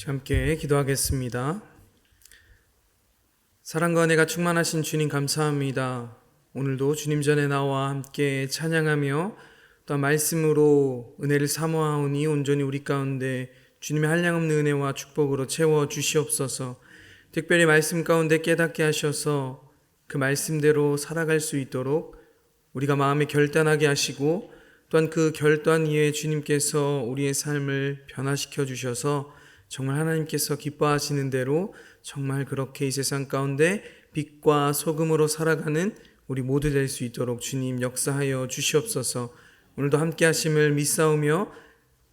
함께 기도하겠습니다. 사랑과 은혜가 충만하신 주님 감사합니다. 오늘도 주님 전에 나와 함께 찬양하며 또 말씀으로 은혜를 사모하오니 온전히 우리 가운데 주님의 한량없는 은혜와 축복으로 채워 주시옵소서. 특별히 말씀 가운데 깨닫게 하셔서 그 말씀대로 살아갈 수 있도록 우리가 마음에 결단하게 하시고 또한 그 결단 위에 주님께서 우리의 삶을 변화시켜 주셔서 정말 하나님께서 기뻐하시는 대로 정말 그렇게 이 세상 가운데 빛과 소금으로 살아가는 우리 모두 될 수 있도록 주님 역사하여 주시옵소서. 오늘도 함께 하심을 믿사오며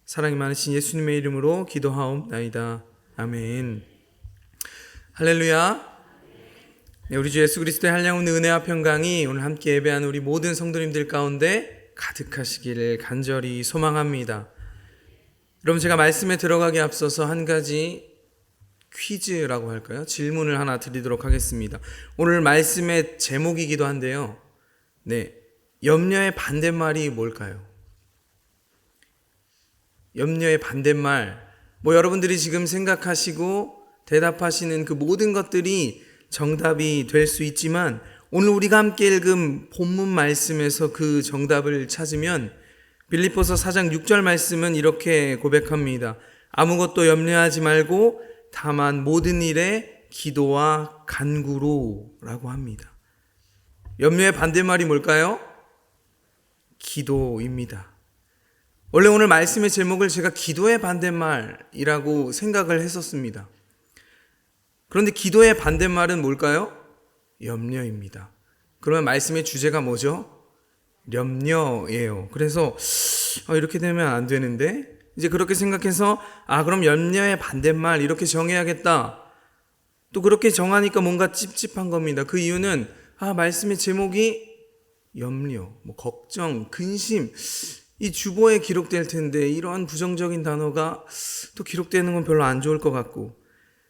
사랑이 많으신 예수님의 이름으로 기도하옵나이다. 아멘. 할렐루야. 네, 우리 주 예수 그리스도의 한량없는 은혜와 평강이 오늘 함께 예배하는 우리 모든 성도님들 가운데 가득하시기를 간절히 소망합니다. 여러분, 제가 말씀에 들어가기 앞서서 한 가지 퀴즈라고 할까요? 질문을 하나 드리도록 하겠습니다. 오늘 말씀의 제목이기도 한데요. 네, 염려의 반대말이 뭘까요? 염려의 반대말. 여러분들이 지금 생각하시고 대답하시는 그 모든 것들이 정답이 될 수 있지만 오늘 우리가 함께 읽은 본문 말씀에서 그 정답을 찾으면 빌립보서 4장 6절 말씀은 이렇게 고백합니다. 아무것도 염려하지 말고 다만 모든 일에 기도와 간구로 라고 합니다. 염려의 반대말이 뭘까요? 기도입니다. 원래 오늘 말씀의 제목을 제가 기도의 반대말이라고 생각을 했었습니다. 그런데 기도의 반대말은 뭘까요? 염려입니다. 그러면 말씀의 주제가 뭐죠? 염려예요. 그래서 이렇게 되면 안 되는데 이제 그렇게 생각해서 그럼 염려의 반대말 이렇게 정해야겠다. 또 그렇게 정하니까 뭔가 찝찝한 겁니다. 그 이유는 말씀의 제목이 염려, 걱정, 근심 이 주보에 기록될 텐데 이러한 부정적인 단어가 또 기록되는 건 별로 안 좋을 것 같고,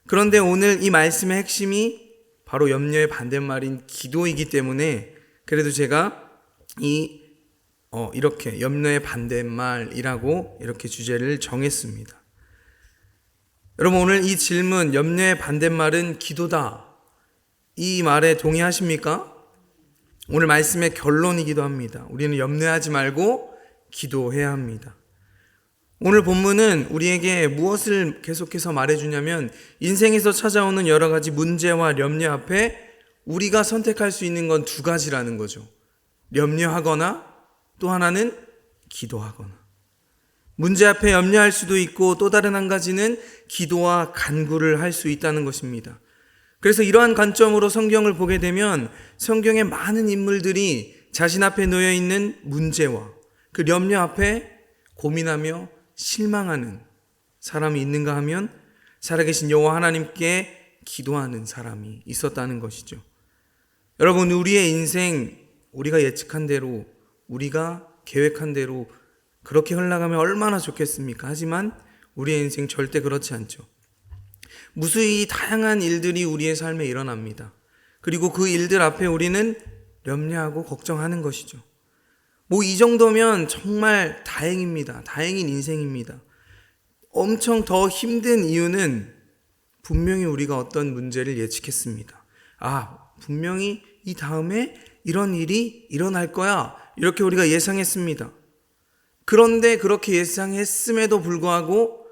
그런데 오늘 이 말씀의 핵심이 바로 염려의 반대말인 기도이기 때문에 그래도 제가 이렇게 염려의 반대말이라고 이렇게 주제를 정했습니다. 여러분, 오늘 이 질문 염려의 반대말은 기도다, 이 말에 동의하십니까? 오늘 말씀의 결론이기도 합니다. 우리는 염려하지 말고 기도해야 합니다. 오늘 본문은 우리에게 무엇을 계속해서 말해주냐면 인생에서 찾아오는 여러 가지 문제와 염려 앞에 우리가 선택할 수 있는 건 두 가지라는 거죠. 염려하거나 또 하나는 기도하거나. 문제 앞에 염려할 수도 있고 또 다른 한 가지는 기도와 간구를 할 수 있다는 것입니다. 그래서 이러한 관점으로 성경을 보게 되면 성경의 많은 인물들이 자신 앞에 놓여 있는 문제와 그 염려 앞에 고민하며 실망하는 사람이 있는가 하면 살아계신 여호와 하나님께 기도하는 사람이 있었다는 것이죠. 여러분, 우리의 인생 우리가 예측한 대로 우리가 계획한 대로 그렇게 흘러가면 얼마나 좋겠습니까? 하지만 우리의 인생 절대 그렇지 않죠. 무수히 다양한 일들이 우리의 삶에 일어납니다. 그리고 그 일들 앞에 우리는 염려하고 걱정하는 것이죠. 이 정도면 정말 다행입니다. 다행인 인생입니다. 엄청 더 힘든 이유는 분명히 우리가 어떤 문제를 예측했습니다. 분명히 이 다음에 이런 일이 일어날 거야, 이렇게 우리가 예상했습니다. 그런데 그렇게 예상했음에도 불구하고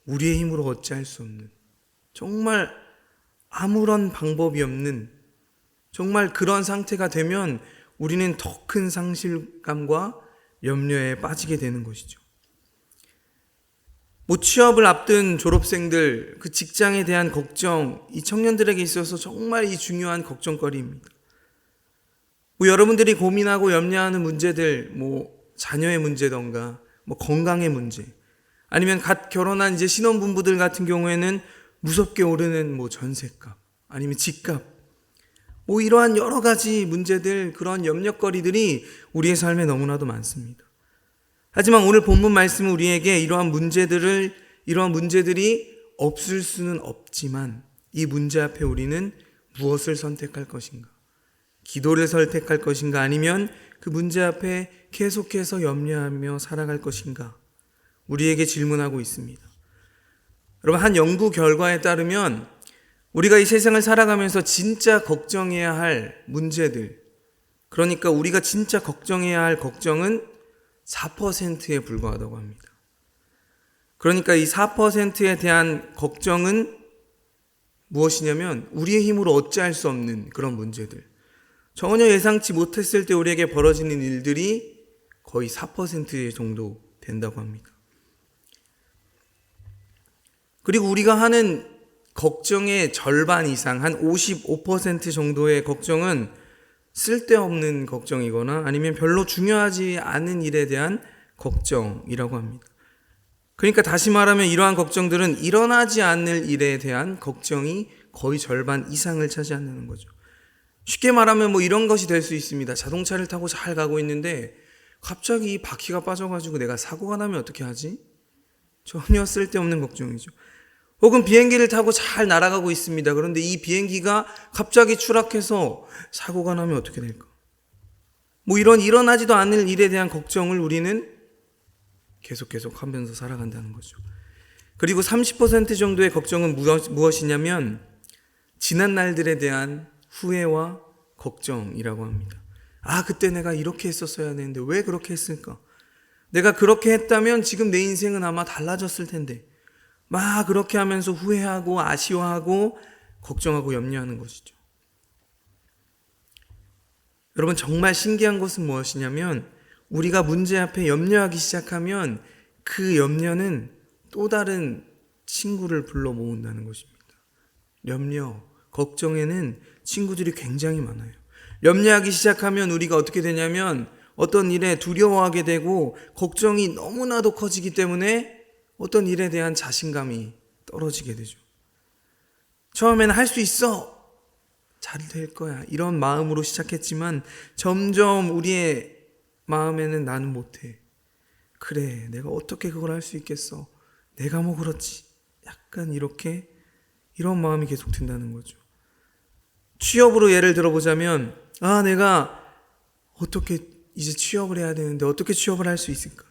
우리의 힘으로 어찌할 수 없는, 정말 아무런 방법이 없는 정말 그런 상태가 되면 우리는 더 큰 상실감과 염려에 빠지게 되는 것이죠. 취업을 앞둔 졸업생들, 그 직장에 대한 걱정, 이 청년들에게 있어서 정말 이 중요한 걱정거리입니다. 여러분들이 고민하고 염려하는 문제들, 자녀의 문제던가, 건강의 문제, 아니면 갓 결혼한 이제 신혼부부들 같은 경우에는 무섭게 오르는 전셋값, 아니면 집값, 이러한 여러 가지 문제들, 그런 염려거리들이 우리의 삶에 너무나도 많습니다. 하지만 오늘 본문 말씀은 우리에게 이러한 문제들이 없을 수는 없지만 이 문제 앞에 우리는 무엇을 선택할 것인가? 기도를 선택할 것인가? 아니면 그 문제 앞에 계속해서 염려하며 살아갈 것인가? 우리에게 질문하고 있습니다. 여러분, 한 연구 결과에 따르면 우리가 이 세상을 살아가면서 진짜 걱정해야 할 문제들, 그러니까 우리가 진짜 걱정해야 할 걱정은 4%에 불과하다고 합니다. 그러니까 이 4%에 대한 걱정은 무엇이냐면 우리의 힘으로 어찌할 수 없는 그런 문제들, 전혀 예상치 못했을 때 우리에게 벌어지는 일들이 거의 4% 정도 된다고 합니다. 그리고 우리가 하는 걱정의 절반 이상, 한 55% 정도의 걱정은 쓸데없는 걱정이거나 아니면 별로 중요하지 않은 일에 대한 걱정이라고 합니다. 그러니까 다시 말하면 이러한 걱정들은 일어나지 않을 일에 대한 걱정이 거의 절반 이상을 차지한다는 거죠. 쉽게 말하면 뭐 이런 것이 될 수 있습니다. 자동차를 타고 잘 가고 있는데 갑자기 이 바퀴가 빠져가지고 내가 사고가 나면 어떻게 하지? 전혀 쓸데없는 걱정이죠. 혹은 비행기를 타고 잘 날아가고 있습니다. 그런데 이 비행기가 갑자기 추락해서 사고가 나면 어떻게 될까? 뭐 이런 일어나지도 않을 일에 대한 걱정을 우리는 계속 하면서 살아간다는 거죠. 그리고 30% 정도의 걱정은 무엇이냐면 지난 날들에 대한 후회와 걱정이라고 합니다. 아, 그때 내가 이렇게 했었어야 되는데 왜 그렇게 했을까? 내가 그렇게 했다면 지금 내 인생은 아마 달라졌을 텐데. 막 그렇게 하면서 후회하고 아쉬워하고 걱정하고 염려하는 것이죠. 여러분, 정말 신기한 것은 무엇이냐면 우리가 문제 앞에 염려하기 시작하면 그 염려는 또 다른 친구를 불러 모은다는 것입니다. 염려, 걱정에는 친구들이 굉장히 많아요. 염려하기 시작하면 우리가 어떻게 되냐면 어떤 일에 두려워하게 되고 걱정이 너무나도 커지기 때문에 어떤 일에 대한 자신감이 떨어지게 되죠. 처음에는 할 수 있어, 잘 될 거야, 이런 마음으로 시작했지만 점점 우리의 마음에는 나는 못해, 그래 내가 어떻게 그걸 할 수 있겠어, 내가 뭐 그렇지, 약간 이런 마음이 계속 든다는 거죠. 취업으로 예를 들어보자면 내가 어떻게 이제 취업을 해야 되는데 어떻게 취업을 할 수 있을까,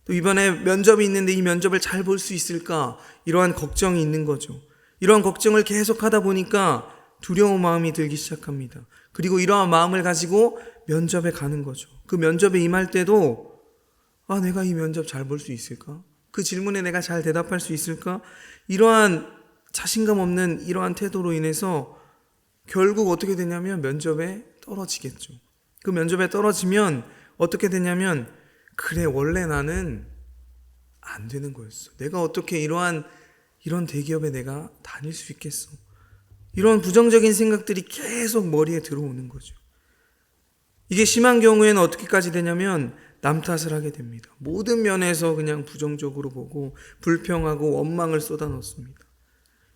또 이번에 면접이 있는데 이 면접을 잘 볼 수 있을까, 이러한 걱정이 있는 거죠. 이러한 걱정을 계속 하다 보니까 두려운 마음이 들기 시작합니다. 그리고 이러한 마음을 가지고 면접에 가는 거죠. 그 면접에 임할 때도 내가 이 면접 잘 볼 수 있을까? 그 질문에 내가 잘 대답할 수 있을까? 이러한 자신감 없는 이러한 태도로 인해서 결국 어떻게 되냐면 면접에 떨어지겠죠. 그 면접에 떨어지면 어떻게 되냐면 그래, 원래 나는 안 되는 거였어. 내가 어떻게 이런 대기업에 내가 다닐 수 있겠어. 이런 부정적인 생각들이 계속 머리에 들어오는 거죠. 이게 심한 경우에는 어떻게까지 되냐면 남 탓을 하게 됩니다. 모든 면에서 그냥 부정적으로 보고 불평하고 원망을 쏟아넣습니다.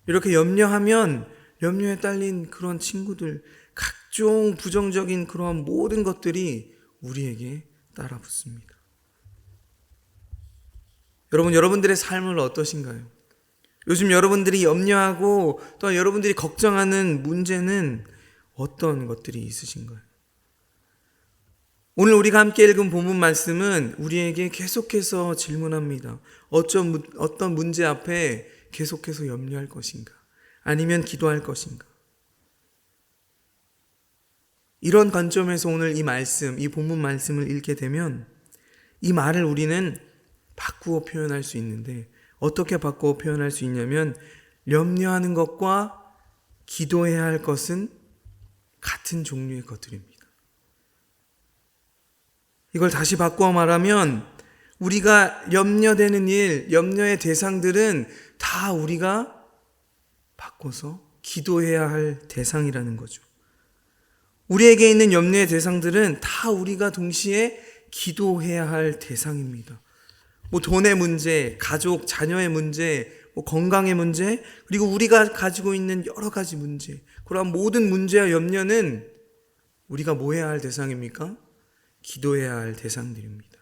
이렇게 염려하면 염려에 딸린 그런 친구들, 각종 부정적인 그런 모든 것들이 우리에게 따라붙습니다. 여러분들의 삶은 어떠신가요? 요즘 여러분들이 염려하고 또 여러분들이 걱정하는 문제는 어떤 것들이 있으신가요? 오늘 우리가 함께 읽은 본문 말씀은 우리에게 계속해서 질문합니다. 어떤 문제 앞에 계속해서 염려할 것인가? 아니면 기도할 것인가? 이런 관점에서 오늘 이 본문 말씀을 읽게 되면 이 말을 우리는 바꾸어 표현할 수 있는데, 어떻게 바꾸어 표현할 수 있냐면 염려하는 것과 기도해야 할 것은 같은 종류의 것들입니다. 이걸 다시 바꾸어 말하면 우리가 염려되는 일, 염려의 대상들은 다 우리가 바꿔서 기도해야 할 대상이라는 거죠. 우리에게 있는 염려의 대상들은 다 우리가 동시에 기도해야 할 대상입니다. 돈의 문제, 가족, 자녀의 문제, 건강의 문제, 그리고 우리가 가지고 있는 여러 가지 문제, 그러한 모든 문제와 염려는 우리가 뭐 해야 할 대상입니까? 기도해야 할 대상들입니다.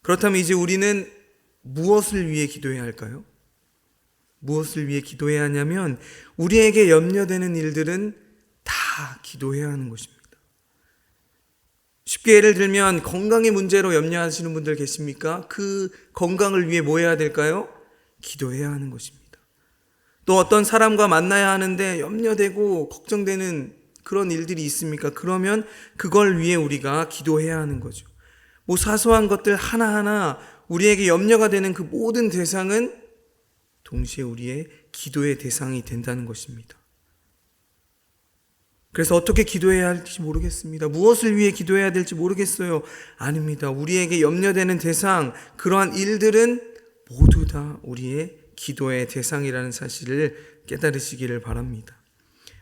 그렇다면 이제 우리는 무엇을 위해 기도해야 할까요? 무엇을 위해 기도해야 하냐면 우리에게 염려되는 일들은 다 기도해야 하는 것입니다. 쉽게 예를 들면 건강의 문제로 염려하시는 분들 계십니까? 그 건강을 위해 뭐 해야 될까요? 기도해야 하는 것입니다. 또 어떤 사람과 만나야 하는데 염려되고 걱정되는 그런 일들이 있습니까? 그러면 그걸 위해 우리가 기도해야 하는 거죠. 뭐 사소한 것들 하나하나 우리에게 염려가 되는 그 모든 대상은 동시에 우리의 기도의 대상이 된다는 것입니다. 그래서 어떻게 기도해야 할지 모르겠습니다. 무엇을 위해 기도해야 될지 모르겠어요. 아닙니다. 우리에게 염려되는 대상, 그러한 일들은 모두 다 우리의 기도의 대상이라는 사실을 깨달으시기를 바랍니다.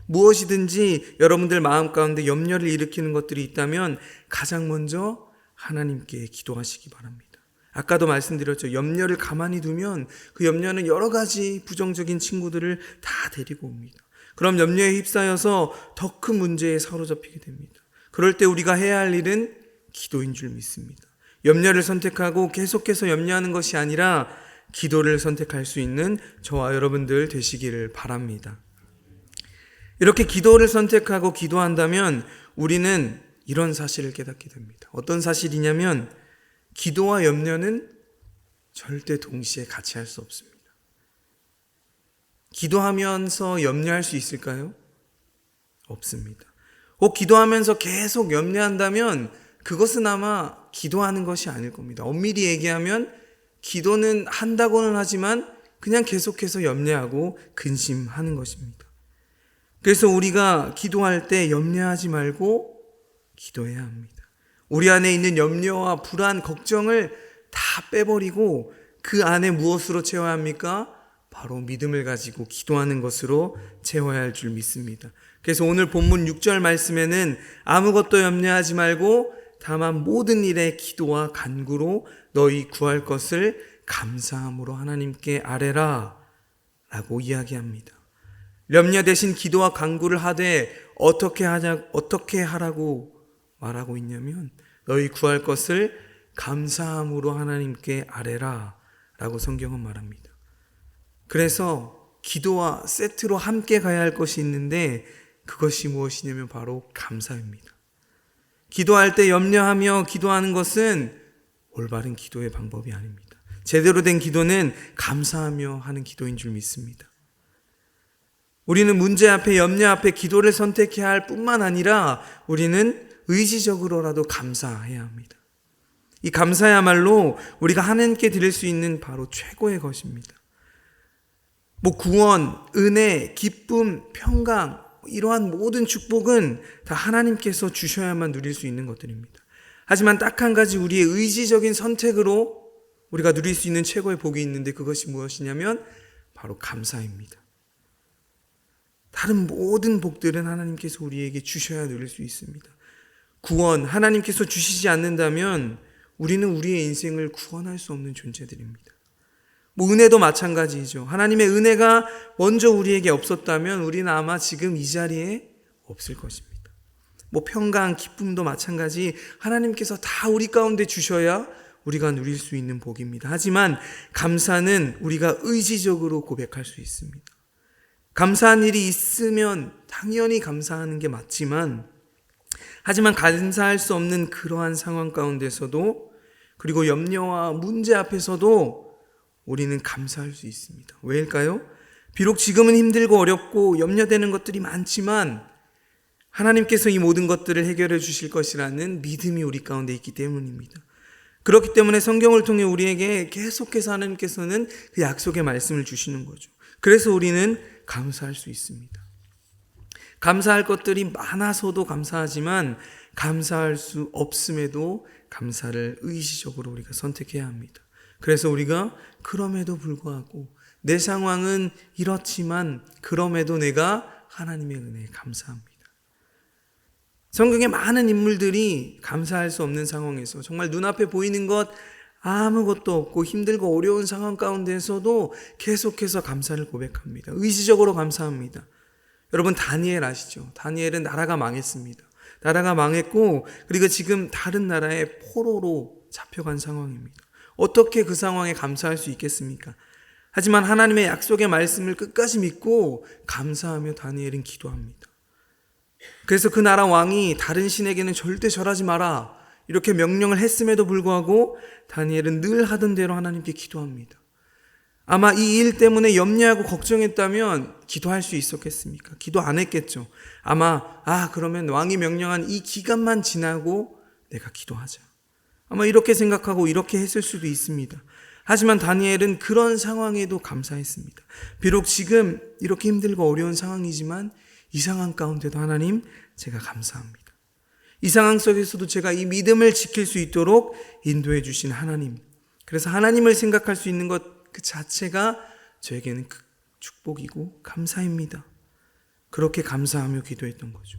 무엇이든지 여러분들 마음 가운데 염려를 일으키는 것들이 있다면 가장 먼저 하나님께 기도하시기 바랍니다. 아까도 말씀드렸죠. 염려를 가만히 두면 그 염려는 여러 가지 부정적인 친구들을 다 데리고 옵니다. 그럼 염려에 휩싸여서 더 큰 문제에 사로잡히게 됩니다. 그럴 때 우리가 해야 할 일은 기도인 줄 믿습니다. 염려를 선택하고 계속해서 염려하는 것이 아니라 기도를 선택할 수 있는 저와 여러분들 되시기를 바랍니다. 이렇게 기도를 선택하고 기도한다면 우리는 이런 사실을 깨닫게 됩니다. 어떤 사실이냐면 기도와 염려는 절대 동시에 같이 할 수 없습니다. 기도하면서 염려할 수 있을까요? 없습니다. 혹 기도하면서 계속 염려한다면 그것은 아마 기도하는 것이 아닐 겁니다. 엄밀히 얘기하면 기도는 한다고는 하지만 그냥 계속해서 염려하고 근심하는 것입니다. 그래서 우리가 기도할 때 염려하지 말고 기도해야 합니다. 우리 안에 있는 염려와 불안, 걱정을 다 빼버리고 그 안에 무엇으로 채워야 합니까? 바로 믿음을 가지고 기도하는 것으로 채워야 할 줄 믿습니다. 그래서 오늘 본문 6절 말씀에는 아무것도 염려하지 말고 다만 모든 일에 기도와 간구로 너희 구할 것을 감사함으로 하나님께 아뢰라 라고 이야기합니다. 염려 대신 기도와 간구를 하되 어떻게 하라고 말하고 있냐면 너희 구할 것을 감사함으로 하나님께 아뢰라 라고 성경은 말합니다. 그래서 기도와 세트로 함께 가야 할 것이 있는데 그것이 무엇이냐면 바로 감사입니다. 기도할 때 염려하며 기도하는 것은 올바른 기도의 방법이 아닙니다. 제대로 된 기도는 감사하며 하는 기도인 줄 믿습니다. 우리는 문제 앞에 염려 앞에 기도를 선택해야 할 뿐만 아니라 우리는 의지적으로라도 감사해야 합니다. 이 감사야말로 우리가 하나님께 드릴 수 있는 바로 최고의 것입니다. 구원, 은혜, 기쁨, 평강 이러한 모든 축복은 다 하나님께서 주셔야만 누릴 수 있는 것들입니다. 하지만 딱 한 가지 우리의 의지적인 선택으로 우리가 누릴 수 있는 최고의 복이 있는데 그것이 무엇이냐면 바로 감사입니다. 다른 모든 복들은 하나님께서 우리에게 주셔야 누릴 수 있습니다. 구원, 하나님께서 주시지 않는다면 우리는 우리의 인생을 구원할 수 없는 존재들입니다. 은혜도 마찬가지죠. 하나님의 은혜가 먼저 우리에게 없었다면 우리는 아마 지금 이 자리에 없을 것입니다. 평강, 기쁨도 마찬가지 하나님께서 다 우리 가운데 주셔야 우리가 누릴 수 있는 복입니다. 하지만 감사는 우리가 의지적으로 고백할 수 있습니다. 감사한 일이 있으면 당연히 감사하는 게 맞지만 하지만 감사할 수 없는 그러한 상황 가운데서도 그리고 염려와 문제 앞에서도 우리는 감사할 수 있습니다. 왜일까요? 비록 지금은 힘들고 어렵고 염려되는 것들이 많지만 하나님께서 이 모든 것들을 해결해 주실 것이라는 믿음이 우리 가운데 있기 때문입니다. 그렇기 때문에 성경을 통해 우리에게 계속해서 하나님께서는 그 약속의 말씀을 주시는 거죠. 그래서 우리는 감사할 수 있습니다. 감사할 것들이 많아서도 감사하지만 감사할 수 없음에도 감사를 의지적으로 우리가 선택해야 합니다. 그래서 우리가 그럼에도 불구하고 내 상황은 이렇지만 그럼에도 내가 하나님의 은혜에 감사합니다. 성경에 많은 인물들이 감사할 수 없는 상황에서 정말 눈앞에 보이는 것 아무것도 없고 힘들고 어려운 상황 가운데서도 계속해서 감사를 고백합니다. 의지적으로 감사합니다. 여러분 다니엘 아시죠? 다니엘은 나라가 망했습니다. 나라가 망했고 그리고 지금 다른 나라의 포로로 잡혀간 상황입니다. 어떻게 그 상황에 감사할 수 있겠습니까? 하지만 하나님의 약속의 말씀을 끝까지 믿고 감사하며 다니엘은 기도합니다. 그래서 그 나라 왕이 다른 신에게는 절대 절하지 마라 이렇게 명령을 했음에도 불구하고 다니엘은 늘 하던 대로 하나님께 기도합니다. 아마 이 일 때문에 염려하고 걱정했다면 기도할 수 있었겠습니까? 기도 안 했겠죠. 아마 그러면 왕이 명령한 이 기간만 지나고 내가 기도하자. 아마 이렇게 생각하고 이렇게 했을 수도 있습니다. 하지만 다니엘은 그런 상황에도 감사했습니다. 비록 지금 이렇게 힘들고 어려운 상황이지만 이 상황 가운데도 하나님, 제가 감사합니다. 이 상황 속에서도 제가 이 믿음을 지킬 수 있도록 인도해 주신 하나님, 그래서 하나님을 생각할 수 있는 것 그 자체가 저에게는 축복이고 감사입니다. 그렇게 감사하며 기도했던 거죠.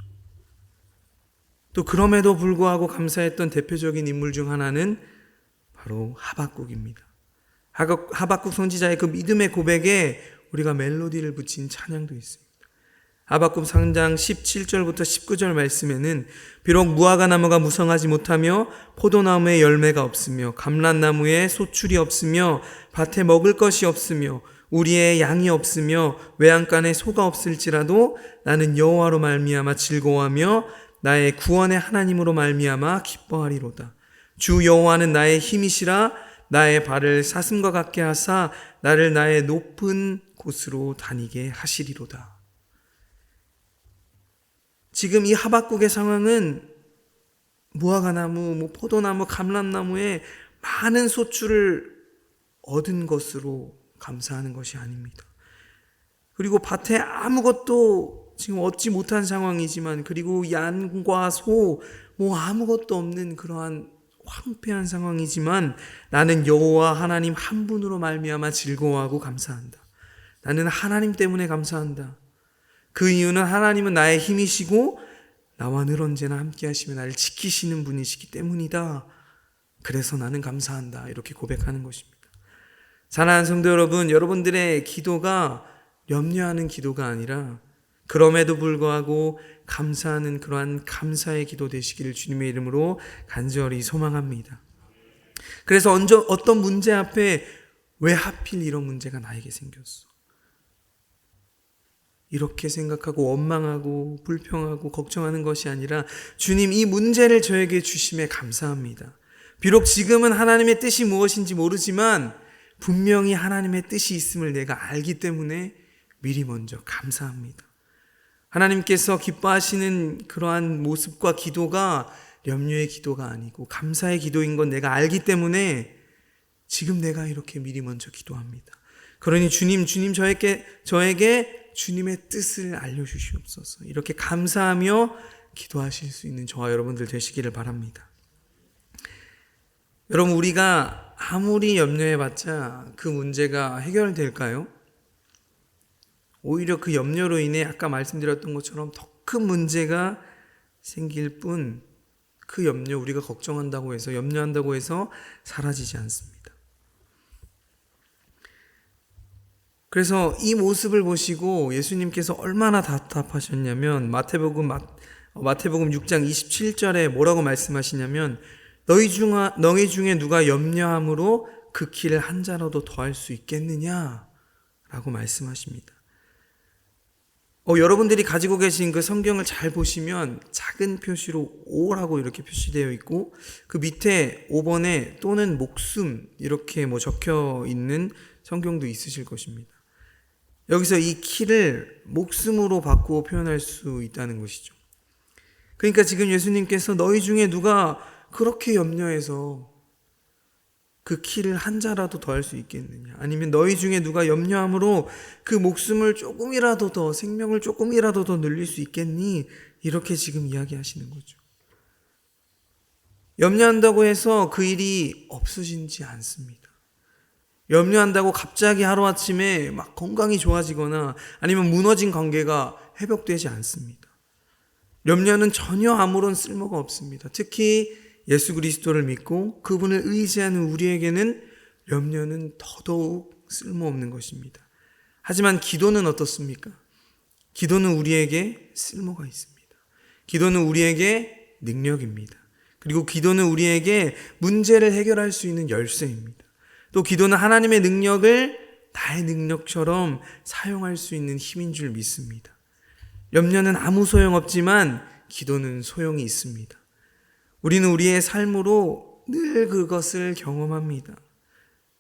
또 그럼에도 불구하고 감사했던 대표적인 인물 중 하나는 바로 하박국입니다. 하박국 선지자의 그 믿음의 고백에 우리가 멜로디를 붙인 찬양도 있습니다. 하박국 3장 17절부터 19절 말씀에는 비록 무화과 나무가 무성하지 못하며 포도나무에 열매가 없으며 감람나무에 소출이 없으며 밭에 먹을 것이 없으며 우리의 양이 없으며 외양간에 소가 없을지라도 나는 여호와로 말미암아 즐거워하며 나의 구원의 하나님으로 말미암아 기뻐하리로다. 주 여호와는 나의 힘이시라. 나의 발을 사슴과 같게 하사 나를 나의 높은 곳으로 다니게 하시리로다. 지금 이 하박국의 상황은 무화과나무, 포도나무, 감람나무에 많은 소출을 얻은 것으로 감사하는 것이 아닙니다. 그리고 밭에 아무것도 지금 얻지 못한 상황이지만, 그리고 양과 소 아무것도 없는 그러한 황폐한 상황이지만 나는 여호와 하나님 한 분으로 말미암아 즐거워하고 감사한다. 나는 하나님 때문에 감사한다. 그 이유는 하나님은 나의 힘이시고 나와 늘 언제나 함께 하시며 나를 지키시는 분이시기 때문이다. 그래서 나는 감사한다. 이렇게 고백하는 것입니다. 사랑하는 성도 여러분, 여러분들의 기도가 염려하는 기도가 아니라 그럼에도 불구하고 감사하는 그러한 감사의 기도 되시기를 주님의 이름으로 간절히 소망합니다. 그래서 어떤 문제 앞에 왜 하필 이런 문제가 나에게 생겼어? 이렇게 생각하고 원망하고 불평하고 걱정하는 것이 아니라 주님, 이 문제를 저에게 주심에 감사합니다. 비록 지금은 하나님의 뜻이 무엇인지 모르지만 분명히 하나님의 뜻이 있음을 내가 알기 때문에 미리 먼저 감사합니다. 하나님께서 기뻐하시는 그러한 모습과 기도가 염려의 기도가 아니고 감사의 기도인 건 내가 알기 때문에 지금 내가 이렇게 미리 먼저 기도합니다. 그러니 주님 저에게 주님의 뜻을 알려주시옵소서. 이렇게 감사하며 기도하실 수 있는 저와 여러분들 되시기를 바랍니다. 여러분, 우리가 아무리 염려해봤자 그 문제가 해결될까요? 오히려 그 염려로 인해 아까 말씀드렸던 것처럼 더 큰 문제가 생길 뿐, 그 염려, 우리가 걱정한다고 해서, 염려한다고 해서 사라지지 않습니다. 그래서 이 모습을 보시고 예수님께서 얼마나 답답하셨냐면 마태복음 6장 27절에 뭐라고 말씀하시냐면 너희 중에 누가 염려함으로 그 키를 한 자라도 더할 수 있겠느냐 라고 말씀하십니다. 여러분들이 가지고 계신 그 성경을 잘 보시면 작은 표시로 오라고 이렇게 표시되어 있고 그 밑에 5번에 또는 목숨 이렇게 적혀 있는 성경도 있으실 것입니다. 여기서 이 키를 목숨으로 바꾸어 표현할 수 있다는 것이죠. 그러니까 지금 예수님께서 너희 중에 누가 그렇게 염려해서 그 키를 한 자라도 더 할 수 있겠느냐, 아니면 너희 중에 누가 염려함으로 그 목숨을 조금이라도 더, 생명을 조금이라도 더 늘릴 수 있겠니? 이렇게 지금 이야기하시는 거죠. 염려한다고 해서 그 일이 없어지지 않습니다. 염려한다고 갑자기 하루아침에 막 건강이 좋아지거나 아니면 무너진 관계가 회복되지 않습니다. 염려는 전혀 아무런 쓸모가 없습니다. 특히 예수 그리스도를 믿고 그분을 의지하는 우리에게는 염려는 더더욱 쓸모없는 것입니다. 하지만 기도는 어떻습니까? 기도는 우리에게 쓸모가 있습니다. 기도는 우리에게 능력입니다. 그리고 기도는 우리에게 문제를 해결할 수 있는 열쇠입니다. 또 기도는 하나님의 능력을 나의 능력처럼 사용할 수 있는 힘인 줄 믿습니다. 염려는 아무 소용없지만 기도는 소용이 있습니다. 우리는 우리의 삶으로 늘 그것을 경험합니다.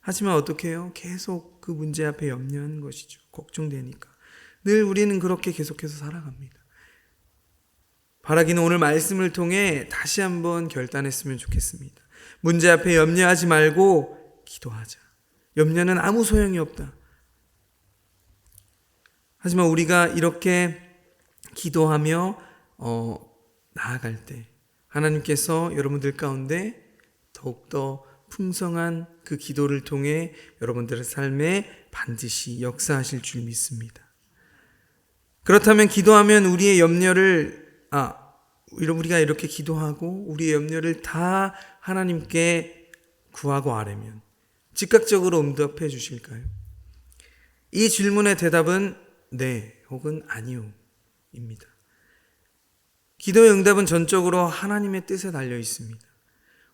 하지만 어떻게 해요? 계속 그 문제 앞에 염려하는 것이죠. 걱정되니까. 늘 우리는 그렇게 계속해서 살아갑니다. 바라기는 오늘 말씀을 통해 다시 한번 결단했으면 좋겠습니다. 문제 앞에 염려하지 말고 기도하자. 염려는 아무 소용이 없다. 하지만 우리가 이렇게 기도하며 나아갈 때 하나님께서 여러분들 가운데 더욱더 풍성한 그 기도를 통해 여러분들의 삶에 반드시 역사하실 줄 믿습니다. 그렇다면 기도하면 우리의 염려를 우리가 이렇게 기도하고 우리의 염려를 다 하나님께 구하고 아뢰면 즉각적으로 응답해 주실까요? 이 질문의 대답은 네 혹은 아니요 입니다. 기도의 응답은 전적으로 하나님의 뜻에 달려 있습니다.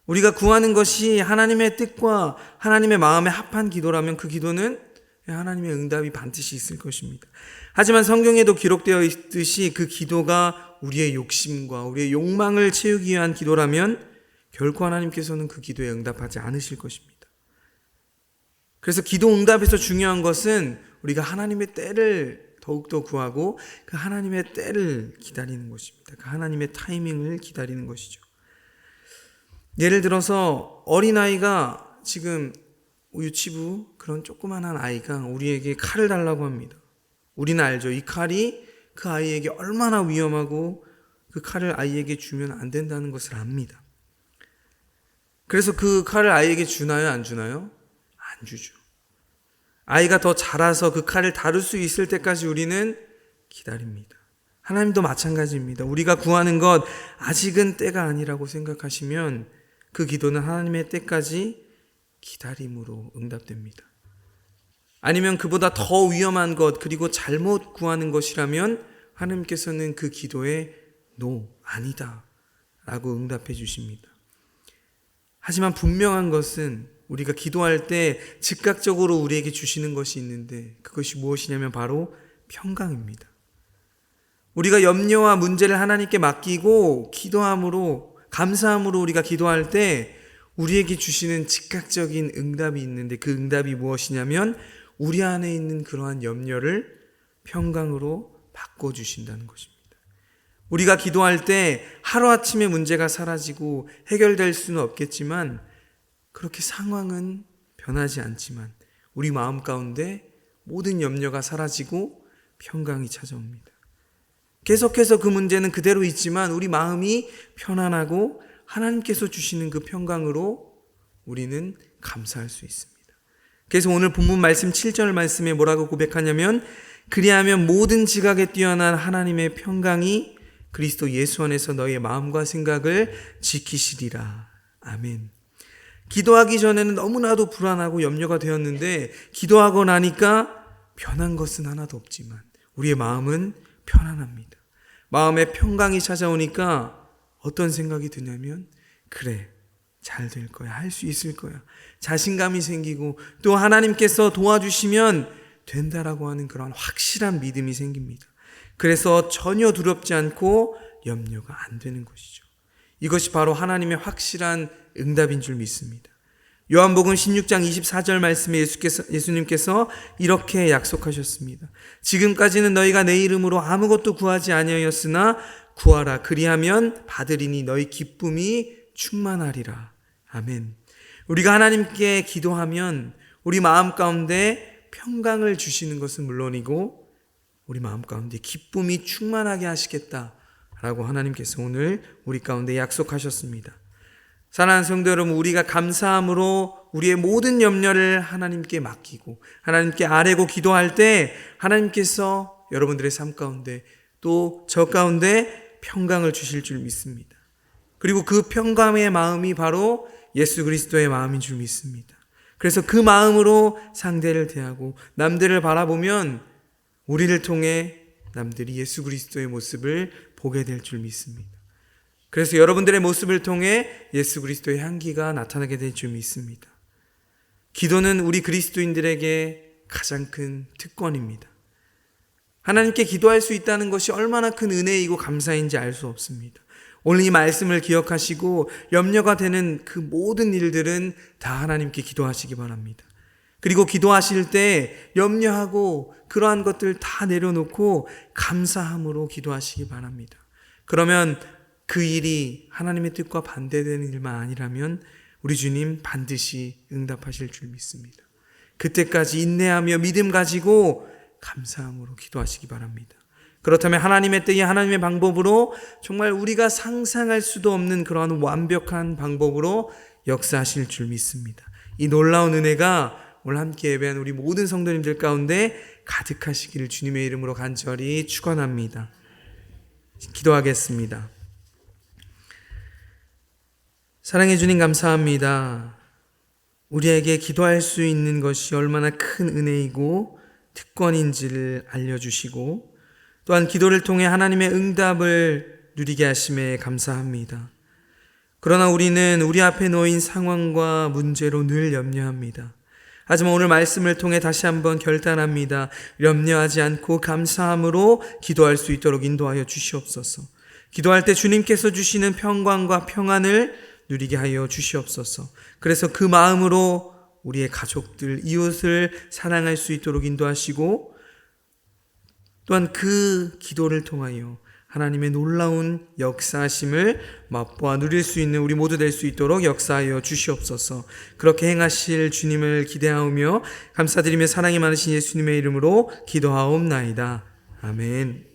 우리가 구하는 것이 하나님의 뜻과 하나님의 마음에 합한 기도라면 그 기도는 하나님의 응답이 반드시 있을 것입니다. 하지만 성경에도 기록되어 있듯이 그 기도가 우리의 욕심과 우리의 욕망을 채우기 위한 기도라면 결코 하나님께서는 그 기도에 응답하지 않으실 것입니다. 그래서 기도 응답에서 중요한 것은 우리가 하나님의 때를 더욱더 구하고 그 하나님의 때를 기다리는 것입니다. 그 하나님의 타이밍을 기다리는 것이죠. 예를 들어서 어린아이가 지금 유치부 그런 조그만한 아이가 우리에게 칼을 달라고 합니다. 우리는 알죠. 이 칼이 그 아이에게 얼마나 위험하고 그 칼을 아이에게 주면 안 된다는 것을 압니다. 그래서 그 칼을 아이에게 주나요? 안 주나요? 안 주죠. 아이가 더 자라서 그 칼을 다룰 수 있을 때까지 우리는 기다립니다. 하나님도 마찬가지입니다. 우리가 구하는 것 아직은 때가 아니라고 생각하시면 그 기도는 하나님의 때까지 기다림으로 응답됩니다. 아니면 그보다 더 위험한 것 그리고 잘못 구하는 것이라면 하나님께서는 그 기도에 아니다 라고 응답해 주십니다. 하지만 분명한 것은 우리가 기도할 때 즉각적으로 우리에게 주시는 것이 있는데 그것이 무엇이냐면 바로 평강입니다. 우리가 염려와 문제를 하나님께 맡기고 기도함으로 감사함으로 우리가 기도할 때 우리에게 주시는 즉각적인 응답이 있는데 그 응답이 무엇이냐면 우리 안에 있는 그러한 염려를 평강으로 바꿔주신다는 것입니다. 우리가 기도할 때 하루아침에 문제가 사라지고 해결될 수는 없겠지만 그렇게 상황은 변하지 않지만 우리 마음 가운데 모든 염려가 사라지고 평강이 찾아옵니다. 계속해서 그 문제는 그대로 있지만 우리 마음이 편안하고 하나님께서 주시는 그 평강으로 우리는 감사할 수 있습니다. 그래서 오늘 본문 말씀 7절 말씀에 뭐라고 고백하냐면 그리하면 모든 지각에 뛰어난 하나님의 평강이 그리스도 예수 안에서 너희의 마음과 생각을 지키시리라. 아멘. 기도하기 전에는 너무나도 불안하고 염려가 되었는데 기도하고 나니까 변한 것은 하나도 없지만 우리의 마음은 편안합니다. 마음에 평강이 찾아오니까 어떤 생각이 드냐면 그래 잘 될 거야. 할 수 있을 거야. 자신감이 생기고 또 하나님께서 도와주시면 된다라고 하는 그런 확실한 믿음이 생깁니다. 그래서 전혀 두렵지 않고 염려가 안 되는 것이죠. 이것이 바로 하나님의 확실한 응답인 줄 믿습니다. 요한복음 16장 24절 말씀에 예수님께서 이렇게 약속하셨습니다. 지금까지는 너희가 내 이름으로 아무것도 구하지 아니하였으나 구하라. 그리하면 받으리니 너희 기쁨이 충만하리라. 아멘. 우리가 하나님께 기도하면 우리 마음 가운데 평강을 주시는 것은 물론이고 우리 마음 가운데 기쁨이 충만하게 하시겠다라고 하나님께서 오늘 우리 가운데 약속하셨습니다. 사랑하는 성도 여러분, 우리가 감사함으로 우리의 모든 염려를 하나님께 맡기고 하나님께 아뢰고 기도할 때 하나님께서 여러분들의 삶 가운데 또 저 가운데 평강을 주실 줄 믿습니다. 그리고 그 평강의 마음이 바로 예수 그리스도의 마음인 줄 믿습니다. 그래서 그 마음으로 상대를 대하고 남들을 바라보면 우리를 통해 남들이 예수 그리스도의 모습을 보게 될 줄 믿습니다. 그래서 여러분들의 모습을 통해 예수 그리스도의 향기가 나타나게 될 줄 믿습니다. 기도는 우리 그리스도인들에게 가장 큰 특권입니다. 하나님께 기도할 수 있다는 것이 얼마나 큰 은혜이고 감사인지 알 수 없습니다. 오늘 이 말씀을 기억하시고 염려가 되는 그 모든 일들은 다 하나님께 기도하시기 바랍니다. 그리고 기도하실 때 염려하고 그러한 것들 다 내려놓고 감사함으로 기도하시기 바랍니다. 그러면 그 일이 하나님의 뜻과 반대되는 일만 아니라면 우리 주님 반드시 응답하실 줄 믿습니다. 그때까지 인내하며 믿음 가지고 감사함으로 기도하시기 바랍니다. 그렇다면 하나님의 뜻이 하나님의 방법으로 정말 우리가 상상할 수도 없는 그러한 완벽한 방법으로 역사하실 줄 믿습니다. 이 놀라운 은혜가 오늘 함께 예배한 우리 모든 성도님들 가운데 가득하시기를 주님의 이름으로 간절히 축원합니다. 기도하겠습니다. 사랑해 주님 감사합니다. 우리에게 기도할 수 있는 것이 얼마나 큰 은혜이고 특권인지를 알려주시고 또한 기도를 통해 하나님의 응답을 누리게 하심에 감사합니다. 그러나 우리는 우리 앞에 놓인 상황과 문제로 늘 염려합니다. 하지만 오늘 말씀을 통해 다시 한번 결단합니다. 염려하지 않고 감사함으로 기도할 수 있도록 인도하여 주시옵소서. 기도할 때 주님께서 주시는 평강과 평안을 누리게 하여 주시옵소서. 그래서 그 마음으로 우리의 가족들, 이웃을 사랑할 수 있도록 인도하시고 또한 그 기도를 통하여 하나님의 놀라운 역사하심을 맛보아 누릴 수 있는 우리 모두 될 수 있도록 역사하여 주시옵소서. 그렇게 행하실 주님을 기대하오며 감사드리며 사랑이 많으신 예수님의 이름으로 기도하옵나이다. 아멘.